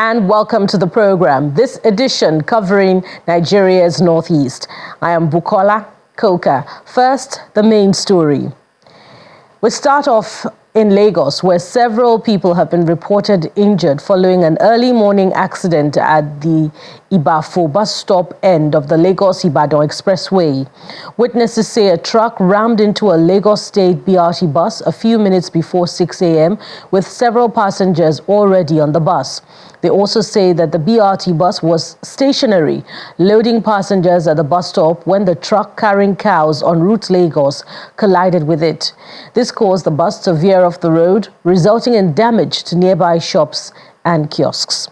and welcome to the program. This edition covering Nigeria's Northeast. I am Bukola Koka. First, the main story. We start off in Lagos, where several people have been reported injured following an early morning accident at the Ibafo bus stop end of the Lagos-Ibadan Expressway. Witnesses say a truck rammed into a Lagos State BRT bus a few minutes before 6 a.m. with several passengers already on the bus. They also say that the BRT bus was stationary, loading passengers at the bus stop when the truck carrying cows en route Lagos collided with it. This caused the bus to veer off the road, resulting in damage to nearby shops and kiosks.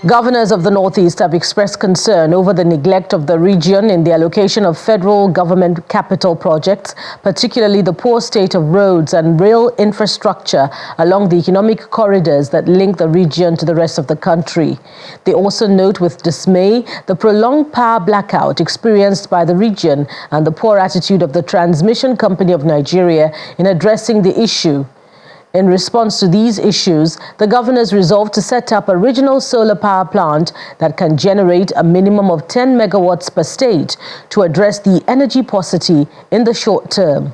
Governors of the Northeast have expressed concern over the neglect of the region in the allocation of federal government capital projects, particularly the poor state of roads and rail infrastructure along the economic corridors that link the region to the rest of the country. They also note with dismay the prolonged power blackout experienced by the region and the poor attitude of the Transmission Company of Nigeria in addressing the issue. In response to these issues, the governors resolved to set up a regional solar power plant that can generate a minimum of 10 megawatts per state to address the energy paucity in the short term.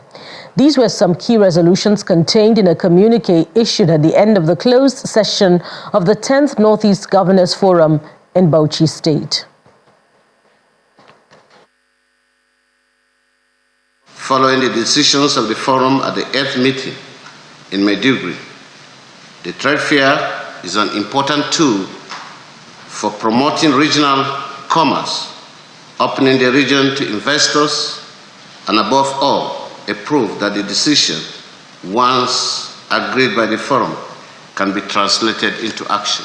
These were some key resolutions contained in a communique issued at the end of the closed session of the 10th Northeast Governors Forum in Bauchi State. Following the decisions of the forum at the 8th meeting in Maiduguri, the trade fair is an important tool for promoting regional commerce, opening the region to investors, and above all, a proof that the decision, once agreed by the forum, can be translated into action.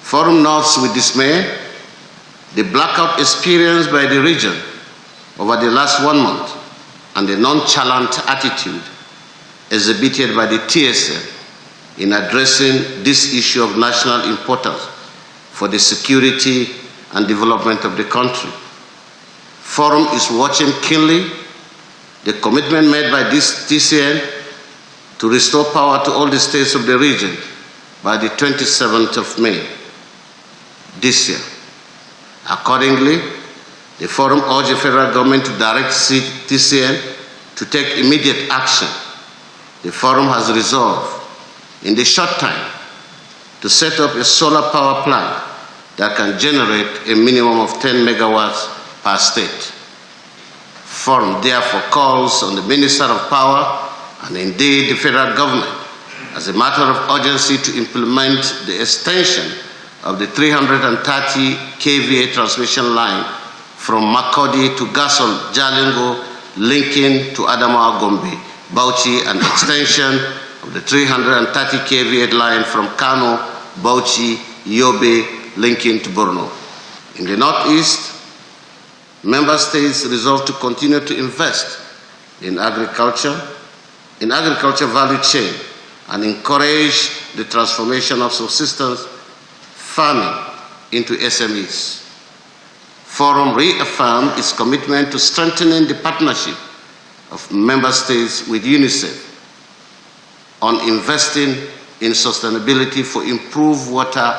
Forum notes with dismay the blackout experienced by the region over the last 1 month and the nonchalant attitude exhibited by the TSL in addressing this issue of national importance for the security and development of the country. Forum is watching keenly the commitment made by this TCN to restore power to all the states of the region by the 27th of May this year. Accordingly, the Forum urged the federal government to direct TCN to take immediate action. The Forum has resolved in the short time to set up a solar power plant that can generate a minimum of 10 megawatts per state. Forum therefore calls on the Minister of Power and indeed the federal government as a matter of urgency to implement the extension of the 330 kVA transmission line from Makodi to Gasol, Jalingo, linking to Adamawa, Gombe, Bauchi, and extension of the 330 kVA line from Kano, Bauchi, Yobe, linking to Borno. In the Northeast, member states resolved to continue to invest in agriculture value chain, and encourage the transformation of subsistence farming into SMEs. Forum reaffirmed its commitment to strengthening the partnership of member states with UNICEF on investing in sustainability for improved water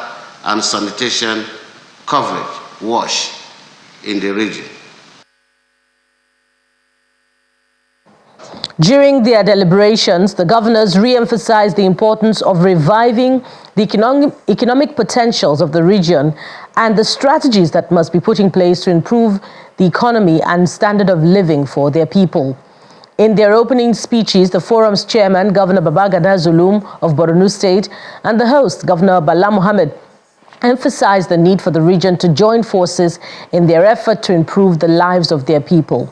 and sanitation coverage, WASH, in the region. During their deliberations, the governors re-emphasized the importance of reviving the economic potentials of the region and the strategies that must be put in place to improve the economy and standard of living for their people. In their opening speeches, the forum's chairman, Governor Babagana Zulum of Borno State, and the host, Governor Bala Mohammed, emphasized the need for the region to join forces in their effort to improve the lives of their people.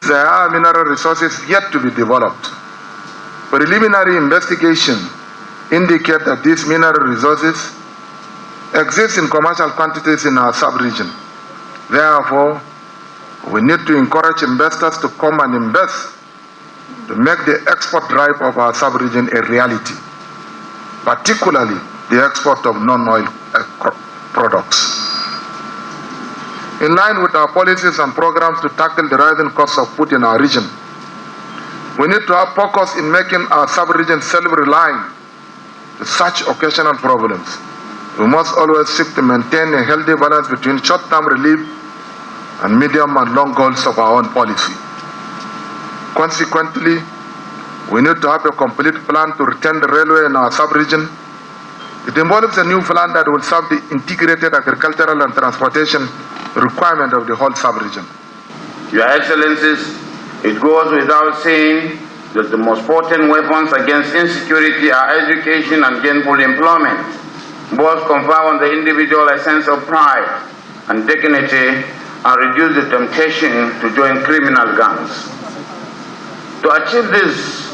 There are mineral resources yet to be developed. Preliminary investigation indicate that these mineral resources exist in commercial quantities in our sub-region. Therefore, we need to encourage investors to come and invest to make the export drive of our sub-region a reality, particularly the export of non-oil products. In line with our policies and programs to tackle the rising costs of food in our region, we need to have focus in making our sub-region self-reliant to such occasional problems. We must always seek to maintain a healthy balance between short-term relief and medium and long goals of our own policy. Consequently, we need to have a complete plan to return the railway in our sub-region. It involves a new plan that will serve the integrated agricultural and transportation requirement of the whole sub-region. Your Excellencies, it goes without saying that the most potent weapons against insecurity are education and gainful employment. Both confer on the individual a sense of pride and dignity and reduce the temptation to join criminal gangs. To achieve this,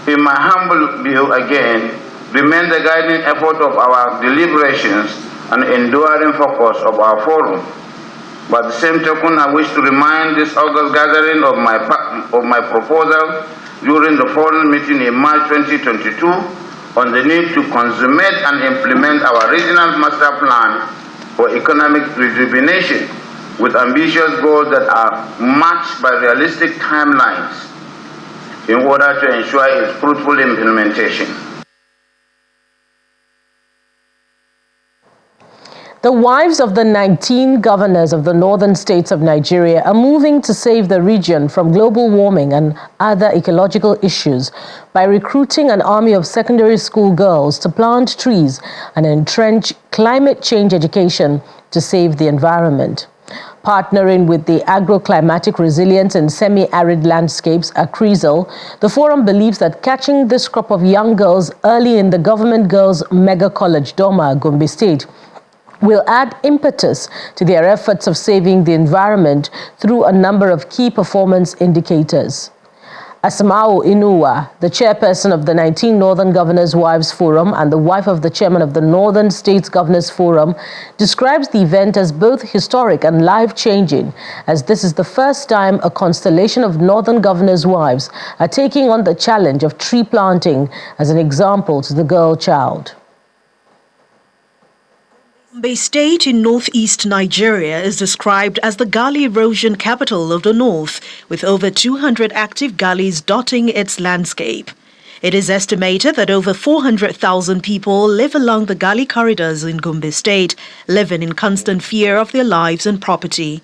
in my humble view again, remain the guiding effort of our deliberations and enduring focus of our forum. By the same token, I wish to remind this August gathering of my proposal during the forum meeting in March 2022 on the need to consummate and implement our regional master plan for economic rejuvenation with ambitious goals that are matched by realistic timelines in order to ensure its fruitful implementation. The wives of the 19 governors of the northern states of Nigeria are moving to save the region from global warming and other ecological issues by recruiting an army of secondary school girls to plant trees and entrench climate change education to save the environment. Partnering with the Agroclimatic Resilience in Semi-Arid Landscapes, ACRISL, the forum believes that catching this crop of young girls early in the Government Girls Mega College, Doma, Gombe State, will add impetus to their efforts of saving the environment through a number of key performance indicators. Asamao Inuwa, the chairperson of the 19 Northern Governors' Wives Forum and the wife of the chairman of the Northern States Governors Forum, describes the event as both historic and life-changing, as this is the first time a constellation of Northern Governors' wives are taking on the challenge of tree planting as an example to the girl child. Gombe State in northeast Nigeria is described as the gully erosion capital of the north, with over 200 active gullies dotting its landscape. It is estimated that over 400,000 people live along the gully corridors in Gombe State, living in constant fear of their lives and property.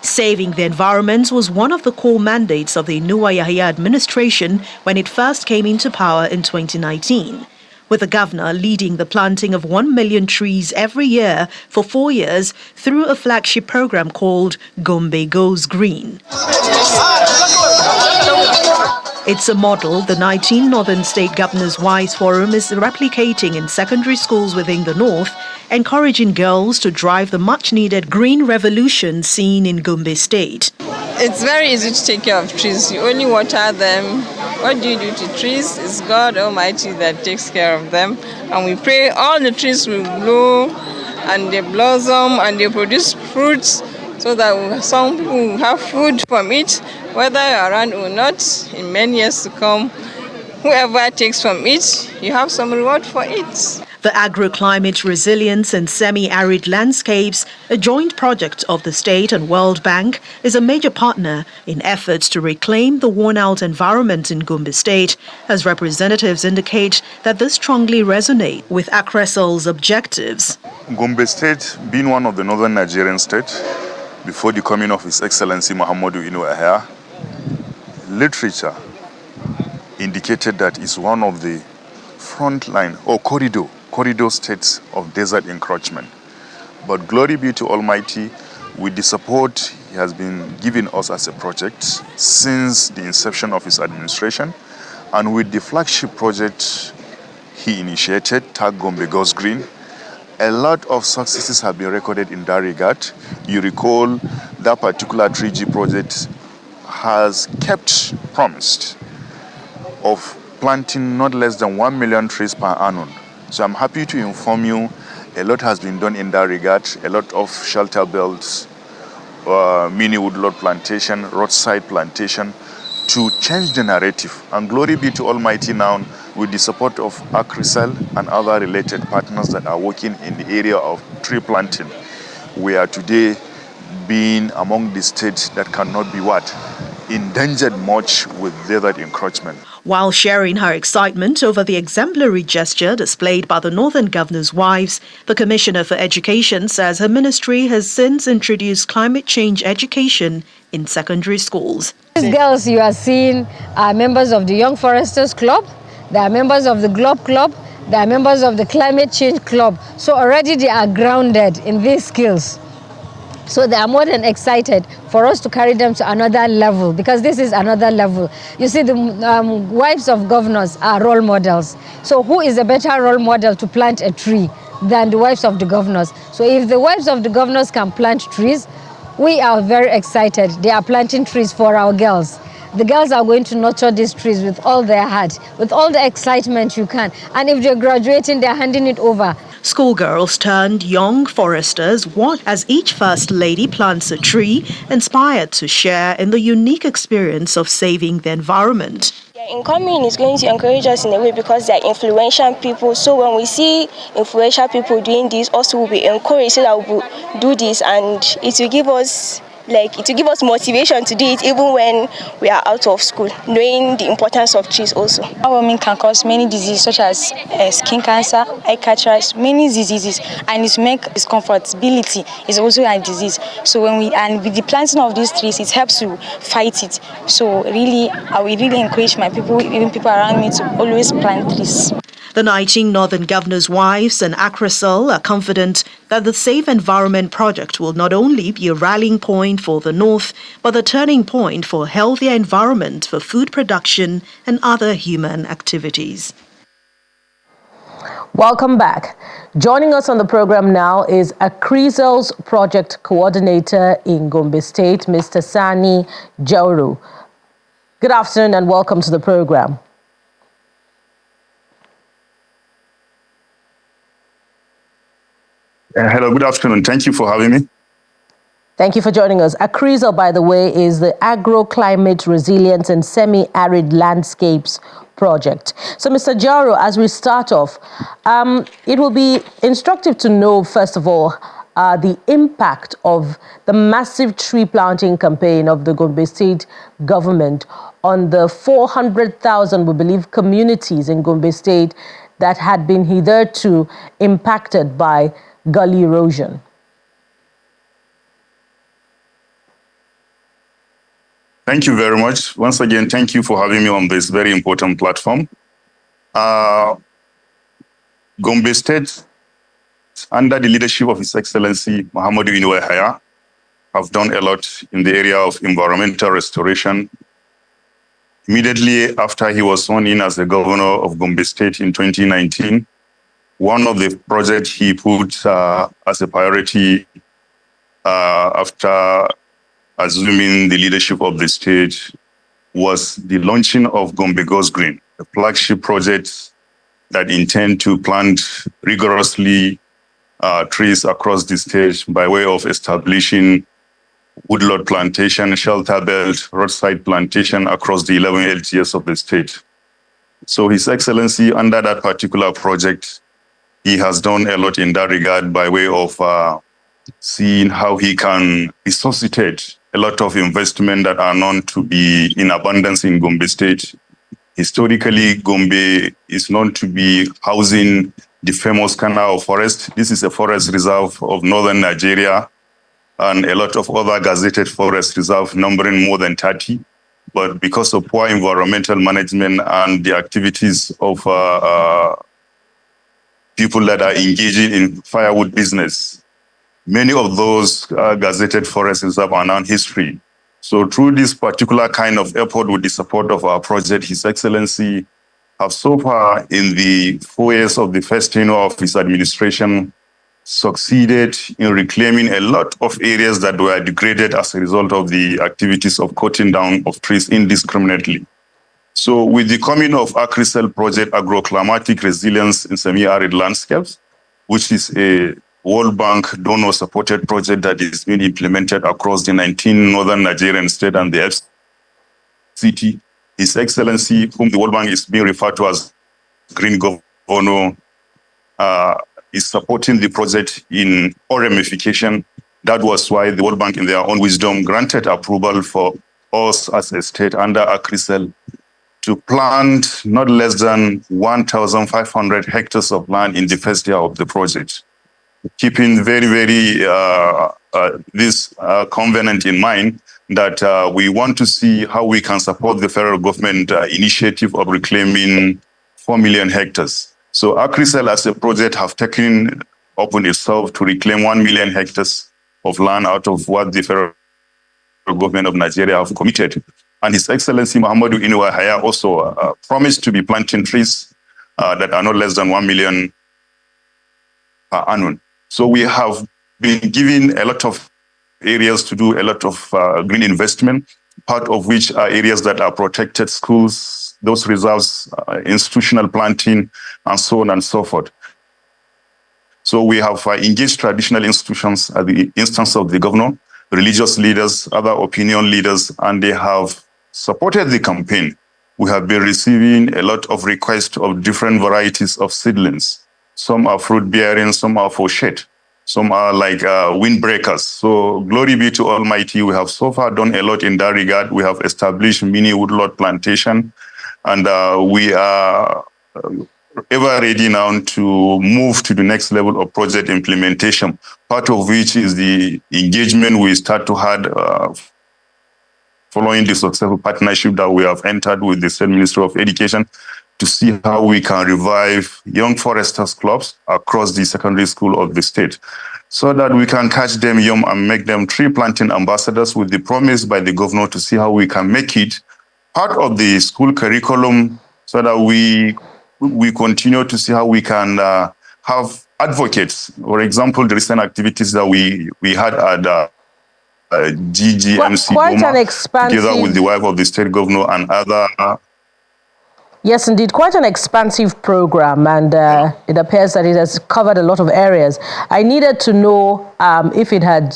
Saving the environment was one of the core mandates of the Inuwa Yahya administration when it first came into power in 2019. With the governor leading the planting of 1 million trees every year for 4 years through a flagship program called Gombe Goes Green. It's a model the 19 Northern State Governors' Wives Forum is replicating in secondary schools within the north, encouraging girls to drive the much-needed green revolution seen in Gombe State. It's very easy to take care of trees. You only water them. What do you do to trees? It's God Almighty that takes care of them. And we pray all the trees will grow and they blossom and they produce fruits so that some people will have food from it, whether you're around or not, in many years to come. Whoever takes from it, you have some reward for it. The Agroclimate Resilience in Semi-Arid Landscapes, a joint project of the State and World Bank, is a major partner in efforts to reclaim the worn-out environment in Gombe State, as representatives indicate that this strongly resonates with ACRISL's objectives. Gombe State, being one of the northern Nigerian states, before the coming of His Excellency Muhammadu Inuwa, literature indicated that it's one of the front line or corridor states of desert encroachment. But glory be to Almighty, with the support He has been giving us as a project since the inception of His administration, and with the flagship project He initiated, Tag Gombe Goes Green, a lot of successes have been recorded in that regard. You recall that particular 3G project has kept promised of planting not less than 1 million trees per annum. So I'm happy to inform you a lot has been done in that regard. A lot of shelter belts mini woodlot plantation, roadside plantation, to change the narrative. And glory be to Almighty now, with the support of AgriSel and other related partners that are working in the area of tree planting, we are today being among the states that cannot be endangered much with desert encroachment. While sharing her excitement over the exemplary gesture displayed by the Northern Governor's wives, the Commissioner for Education says her ministry has since introduced climate change education in secondary schools. These girls you are seeing are members of the Young Foresters Club, they are members of the Globe Club, they are members of the Climate Change Club. So already they are grounded in these skills. So they are more than excited for us to carry them to another level, because this is another level. You see, the wives of governors are role models. So who is a better role model to plant a tree than the wives of the governors? So if the wives of the governors can plant trees, we are very excited. They are planting trees for our girls. The girls are going to nurture these trees with all their heart, with all the excitement you can. And if they're graduating, they're handing it over. Schoolgirls turned young foresters watch as each First Lady plants a tree, inspired to share in the unique experience of saving the environment. Incoming is going to encourage us in a way because they're influential people. So when we see influential people doing this, also we'll be encouraged so that we'll do this, and it will give us motivation to do it even when we are out of school, knowing the importance of trees also. Warming can cause many diseases such as skin cancer, eye catchers, many diseases, and its comfortability is also a disease. So with the planting of these trees, it helps to fight it. So really, I will really encourage my people, even people around me, to always plant trees. The 19 Northern Governors' wives and AgriSel are confident that the Safe Environment Project will not only be a rallying point for the North, but a turning point for a healthier environment for food production and other human activities. Welcome back. Joining us on the program now is AgriSel's project coordinator in Gombe State, Mr. Sani Jauro. Good afternoon and welcome to the program. Hello, good afternoon. Thank you for having me. Thank you for joining us. AgriSel, by the way, is the Agro-Climate Resilience and Semi-Arid Landscapes project. So, Mr. Jauro, as we start off, it will be instructive to know, first of all, the impact of the massive tree planting campaign of the Gombe State government on the 400,000, we believe, communities in Gombe State that had been hitherto impacted by gully erosion. Thank you very much. Once again, thank you for having me on this very important platform. Gombe State, under the leadership of His Excellency Muhammadu Yahaya, have done a lot in the area of environmental restoration. Immediately after he was sworn in as the governor of Gombe State in 2019, one of the projects he put as a priority after assuming the leadership of the state was the launching of Gombe Goes Green, a flagship project that intend to plant rigorously trees across the state by way of establishing woodlot plantation, shelter belt, roadside plantation across the 11 LTS of the state. So His Excellency, under that particular project, he has done a lot in that regard by way of seeing how he can resuscitate a lot of investment that are known to be in abundance in Gombe State. Historically, Gombe is known to be housing the famous Kanao forest. This is a forest reserve of northern Nigeria and a lot of other gazetted forest reserves numbering more than 30. But because of poor environmental management and the activities of people that are engaging in firewood business, many of those gazetted forest reserves are now history. So through this particular kind of effort with the support of our project, His Excellency have so far in the 4 years of the first tenure of his administration succeeded in reclaiming a lot of areas that were degraded as a result of the activities of cutting down of trees indiscriminately. So with the coming of AgriSel project, Agro-Climatic Resilience in Semi-Arid Landscapes, which is a World Bank donor-supported project that is being implemented across the 19 northern Nigerian states and the FCT. His Excellency, whom the World Bank is being referred to as Green Governor, is supporting the project in all ramification. That was why the World Bank, in their own wisdom, granted approval for us as a state under ACRICEL to plant not less than 1,500 hectares of land in the first year of the project. Keeping this covenant in mind, that we want to see how we can support the federal government initiative of reclaiming 4 million hectares. So ACRICEL as a project have taken upon itself to reclaim 1 million hectares of land out of what the federal government of Nigeria have committed. And His Excellency Muhammadu Inuwa Haya also promised to be planting trees that are not less than 1 million per annum. So we have been given a lot of areas to do a lot of green investment, part of which are areas that are protected schools, those reserves, institutional planting, and so on and so forth. So we have engaged traditional institutions at the instance of the governor, religious leaders, other opinion leaders, and they have supported the campaign. We have been receiving a lot of requests of different varieties of seedlings. Some are fruit-bearing, some are for shade, some are like windbreakers. So glory be to Almighty, we have so far done a lot in that regard. We have established mini woodlot plantation, and we are ever ready now to move to the next level of project implementation, part of which is the engagement we start to have following the successful partnership that we have entered with the State Ministry of Education to see how we can revive young foresters clubs across the secondary school of the state, so that we can catch them young and make them tree planting ambassadors, with the promise by the governor to see how we can make it part of the school curriculum, so that we continue to see how we can have advocates. For example, the recent activities that we had at GGMC quite an expansive, together with the wife of the state governor and other. Yes, indeed, quite an expansive program, and it appears that it has covered a lot of areas. I needed to know if it had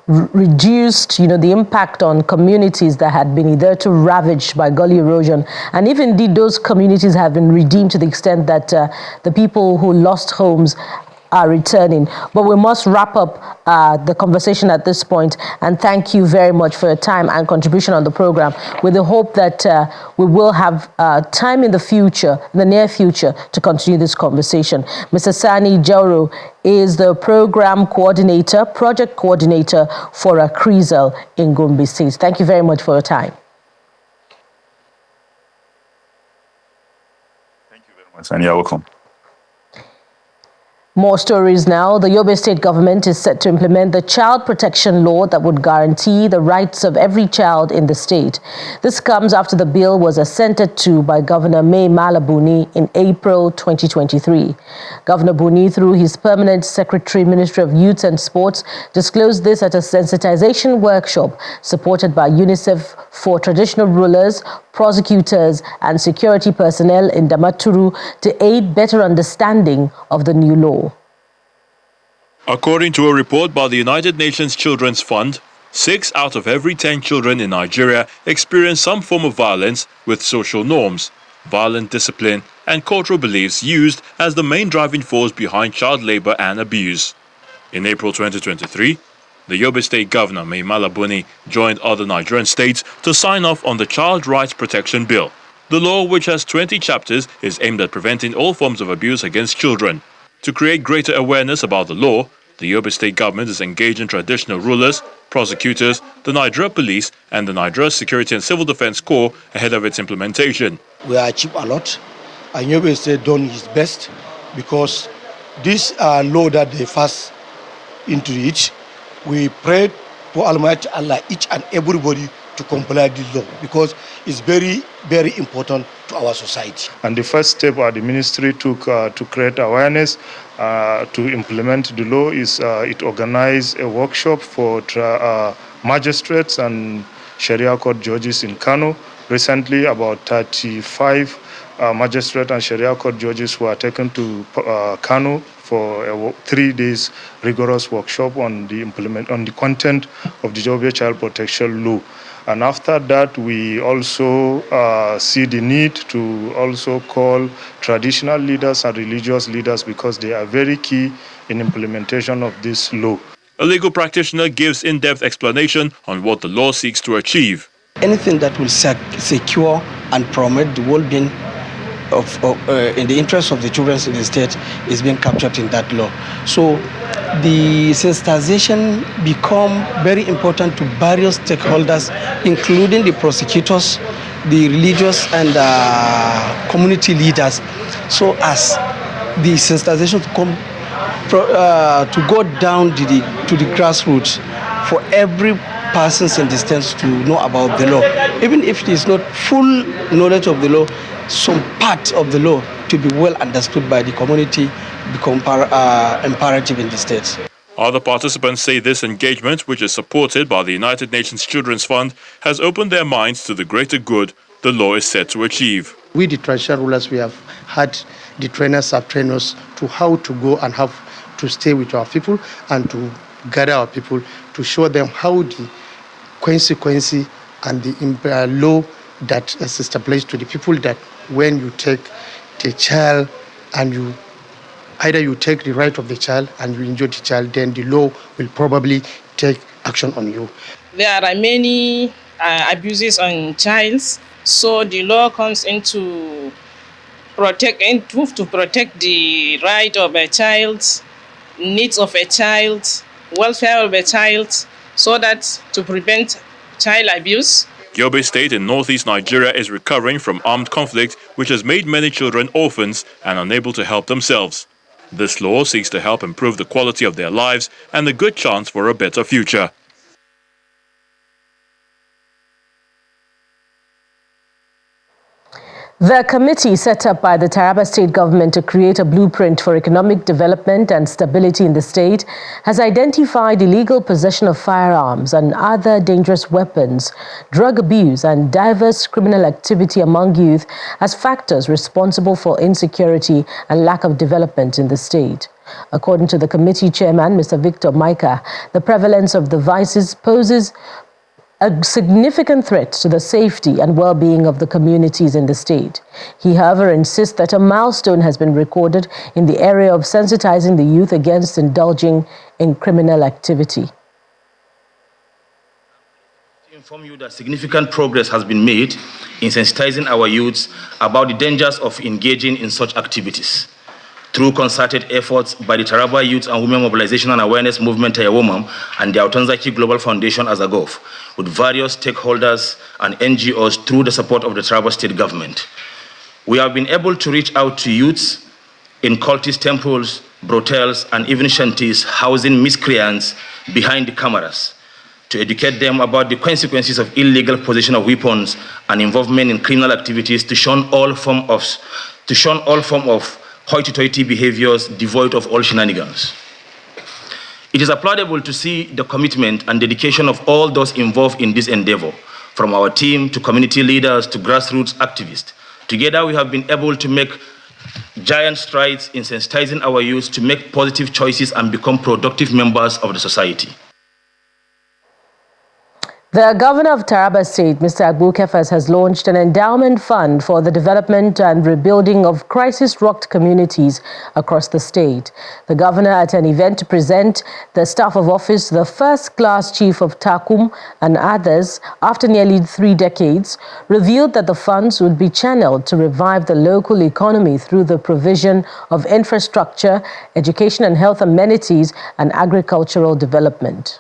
reduced, the impact on communities that had been hitherto ravaged by gully erosion, and if indeed those communities have been redeemed to the extent that the people who lost homes are returning. But we must wrap up the conversation at this point, and thank you very much for your time and contribution on the program, with the hope that we will have time in the future, in the near future, to continue this conversation. Mr. Sani Jauro is the program coordinator, project coordinator for ACRICEL in Gombe State. Thank you very much for your time. Thank you very much, and you're welcome. More stories now. The Yobe State government is set to implement the child protection law that would guarantee the rights of every child in the state. This comes after the bill was assented to by Governor Mai Mala Buni in April 2023. Governor Buni, through his permanent secretary, Ministry of Youth and Sports, disclosed this at a sensitization workshop supported by UNICEF for traditional rulers, prosecutors and security personnel in Damaturu to aid better understanding of the new law. According to a report by the United Nations Children's Fund, 6 out of every 10 children in Nigeria experience some form of violence, with social norms, violent discipline and cultural beliefs used as the main driving force behind child labor and abuse. In April 2023, the Yobe State Governor Mai Mala Buni joined other Nigerian states to sign off on the Child Rights Protection Bill. The law, which has 20 chapters, is aimed at preventing all forms of abuse against children. To create greater awareness about the law, the Yobe State government is engaging traditional rulers, prosecutors, the Nigeria Police and the Nigeria Security and Civil Defense Corps ahead of its implementation. We achieved a lot, and Yobe State done his best, because this law that they first into it, we prayed for Almighty Allah, each and everybody, to comply with the law, because it's very, very important to our society. And the first step the ministry took to create awareness to implement the law is it organized a workshop for magistrates and Sharia court judges in Kano, Recently, about 35 magistrate and Sharia court judges were taken to Kano for 3 days rigorous workshop on the content of the Jobe Child Protection Law. And after that, we also see the need to also call traditional leaders and religious leaders because they are very key in implementation of this law. A legal practitioner gives in-depth explanation on what the law seeks to achieve. Anything that will secure and promote the well-being in the interest of the children in the state is being captured in that law. So the sensitization become very important to various stakeholders, including the prosecutors, the religious and community leaders, so as the sensitization to go down to the grassroots for every persons in the state to know about the law. Even if it is not full knowledge of the law, some part of the law to be well understood by the community become imperative in the state. Other participants say this engagement, which is supported by the United Nations Children's Fund, has opened their minds to the greater good the law is set to achieve. We, the traditional rulers, we have had the trainers, sub-trainers to how to go and have to stay with our people and to gather our people to show them how the consequence and the law that is established to the people that when you take the child and either you take the right of the child and you injure the child, then the law will probably take action on you. There are many abuses on childs, so the law comes in to protect the right of a child, needs of a child, welfare of a child, so that to prevent child abuse. Yobe State in northeast Nigeria is recovering from armed conflict, which has made many children orphans and unable to help themselves. This law seeks to help improve the quality of their lives and a good chance for a better future. The committee set up by the Taraba state government to create a blueprint for economic development and stability in the state has identified illegal possession of firearms and other dangerous weapons, drug abuse and diverse criminal activity among youth as factors responsible for insecurity and lack of development in the state. According to the committee chairman, Mr. Victor Maika, the prevalence of the vices poses a significant threat to the safety and well-being of the communities in the state. He, however, insists that a milestone has been recorded in the area of sensitizing the youth against indulging in criminal activity. To inform you that significant progress has been made in sensitizing our youths about the dangers of engaging in such activities. Through concerted efforts by the Taraba Youth and Women Mobilization and Awareness Movement Tayawomam and the Autonzaki Global Foundation as a GOV, with various stakeholders and NGOs through the support of the Taraba State Government. We have been able to reach out to youths in cultist temples, brothels, and even shanties housing miscreants behind the cameras to educate them about the consequences of illegal possession of weapons and involvement in criminal activities to shun all form of hoity-toity behaviors devoid of all shenanigans. It is applaudable to see the commitment and dedication of all those involved in this endeavor, from our team to community leaders to grassroots activists. Together, we have been able to make giant strides in sensitizing our youth to make positive choices and become productive members of the society. The governor of Taraba State, Mr. Agbu Kefas, has launched an endowment fund for the development and rebuilding of crisis-rocked communities across the state. The governor, at an event to present the staff of office, the first-class chief of Takum and others, after nearly 3 decades, revealed that the funds would be channeled to revive the local economy through the provision of infrastructure, education and health amenities, and agricultural development.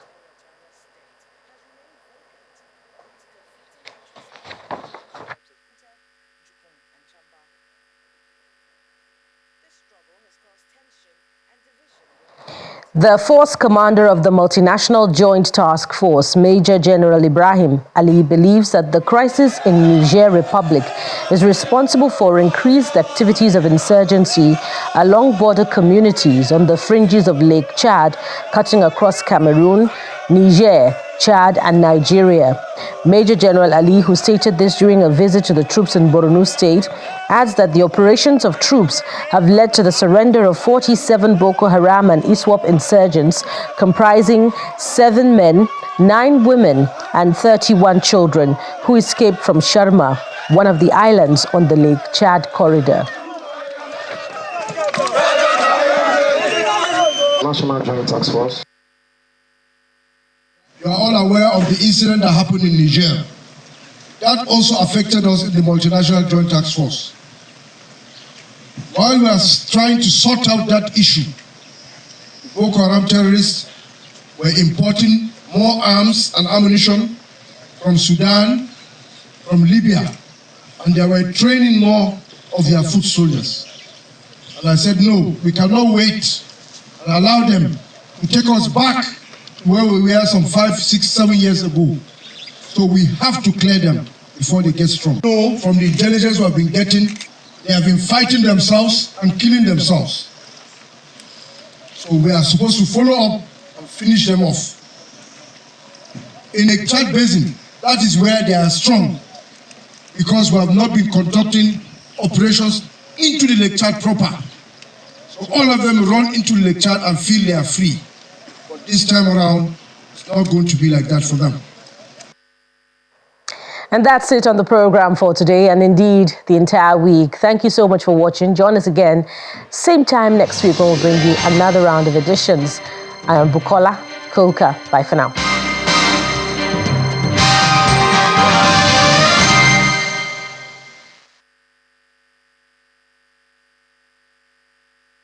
The force commander of the multinational joint task force, Major General Ibrahim Ali, believes that the crisis in Niger Republic is responsible for increased activities of insurgency along border communities on the fringes of Lake Chad, cutting across Cameroon, Niger, Chad, and Nigeria. Major General Ali, who stated this during a visit to the troops in Borno State, adds that the operations of troops have led to the surrender of 47 Boko Haram and ISWAP insurgents, comprising 7 men, 9 women, and 31 children, who escaped from Sharma, one of the islands on the Lake Chad corridor. National Joint Task Force. You are all aware of the incident that happened in Niger. That also affected us in the Multinational Joint Task Force. While we are trying to sort out that issue, Boko Haram terrorists were importing more arms and ammunition from Sudan, from Libya, and they were training more of their foot soldiers. And I said, no, we cannot wait and allow them to take us back to where we were some 5, 6, 7 years ago. So we have to clear them before they get strong. So from the intelligence we have been getting, they have been fighting themselves and killing themselves. So we are supposed to follow up and finish them off. In the Chad Basin, that is where they are strong, because we have not been conducting operations into the Lake Chad proper. So all of them run into the Lake Chad and feel they are free. But this time around, it's not going to be like that for them. And that's it on the program for today, and indeed the entire week. Thank you so much for watching. Join us again, same time next week when we'll bring you another round of editions. I am Bukola Koka. Bye for now.